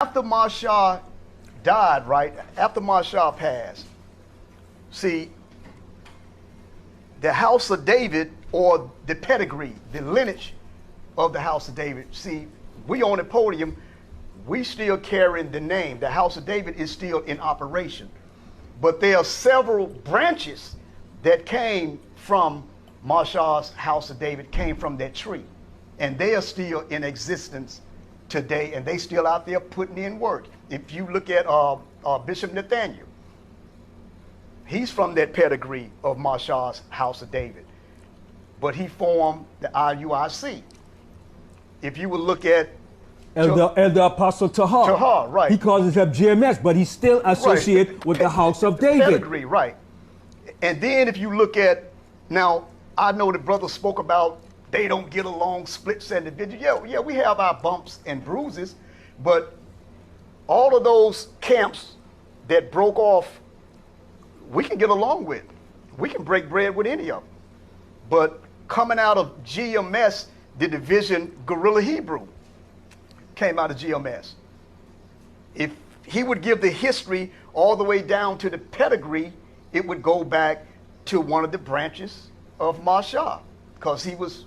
After Masha died, right, after Masha passed, see, the house of David, or the pedigree, the lineage of the house of David, see, we on the podium, we still carrying the name. The house of David is still in operation. But there are several branches that came from Masha's house of David, came from that tree. And they are still in existence today, and they still out there putting in work. If you look at Bishop Nathaniel, he's from that pedigree of Masha's house of David. But he formed the IUIC. If you would look at Elder Apostle Tahar. Tahar, right. He calls himself GMS, but he's still associated right. with the house of David. Pedigree, right. And then if you look at, now, I know the brother spoke about they don't get along, splits and divisions. Yeah, we have our bumps and bruises, but all of those camps that broke off, we can get along with. We can break bread with any of them. But coming out of GMS, the division Guerrilla Hebrew came out of GMS. If he would give the history all the way down to the pedigree, it would go back to one of the branches of Masha, because he was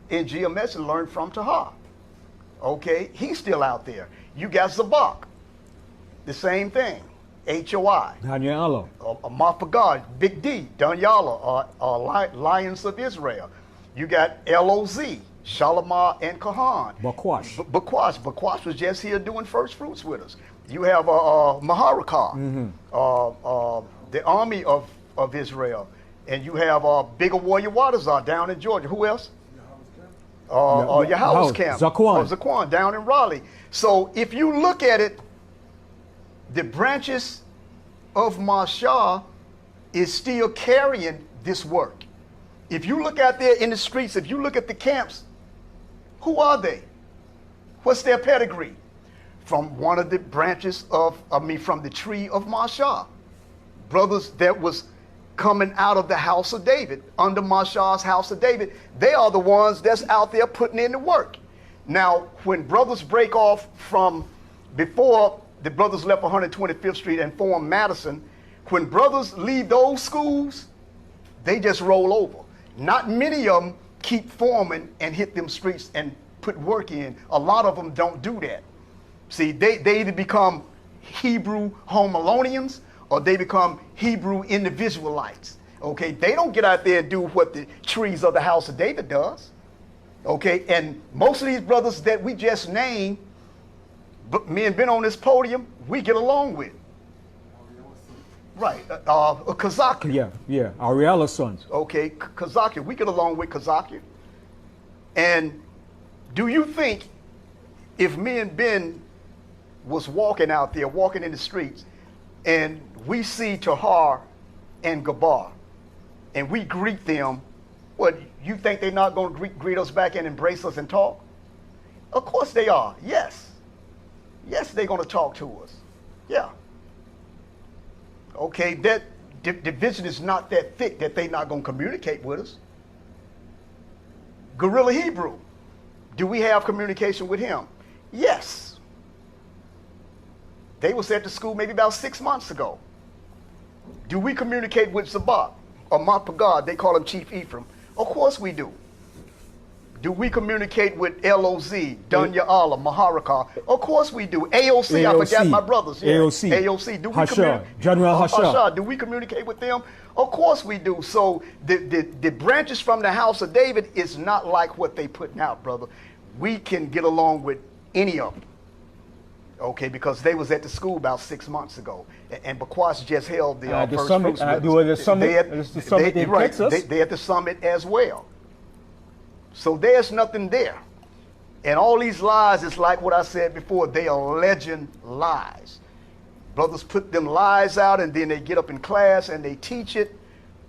in GMS and learned from Tahar. Okay, he's still out there. You got Zabak, the same thing. HOI. Danyala. Mafagad, Big D, Danyala, Lions of Israel. You got LOZ, Shalimar and Kahan. Bakwash. Bakwash was just here doing first fruits with us. You have Maharakah, the army of Israel. And you have Bigger Warrior Wadazar down in Georgia. Who else? Yahweh's camp. Zaquan down in Raleigh. So if you look at it, the branches of Masha is still carrying this work. If you look out there in the streets, if you look at the camps, who are they? What's their pedigree? From one of the branches from the tree of Masha. Brothers that was coming out of the house of David, under Masha's house of David. They are the ones that's out there putting in the work. Now, when brothers break off from, before the brothers left 125th Street and formed Madison, when brothers leave those schools, they just roll over. Not many of them keep forming and hit them streets and put work in. A lot of them don't do that. See, they either become Hebrew Home Alonians or they become Hebrew individualites. Okay, they don't get out there and do what the trees of the house of David does. Okay, and most of these brothers that we just named, me and been on this podium, we get along with. Right, Kazaki. Yeah, Ariela's sons. Okay, Kazaki, we get along with Kazaki. And do you think if me and Ben was walking out there, walking in the streets, and we see Tahar and Gabar, and we greet them, what, you think they're not going to greet us back and embrace us and talk? Of course they are, yes. Yes, they're going to talk to us, yeah. Okay, that division is not that thick that they're not going to communicate with us. Guerrilla Hebrew, do we have communication with him? Yes. They was at the school maybe about 6 months ago. Do we communicate with Zabak or Mapagad? They call him Chief Ephraim. Of course we do. Do we communicate with LOZ, Dunya Allah, Maharakah? Of course we do. AOC, I forgot my brothers. Yeah. AOC. Do we communicate? General Hasha. Do we communicate with them? Of course we do. So the branches from the house of David is not like what they putting out, brother. We can get along with any of them. Okay, because they was at the school about 6 months ago, and Bakwash just held the first summit. They at the summit as well. So there's nothing there. And all these lies is like what I said before, they are legend lies. Brothers put them lies out and then they get up in class and they teach it.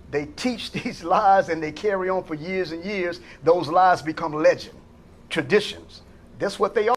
They teach these lies and they carry on for years and years. Those lies become legend, traditions. That's what they are.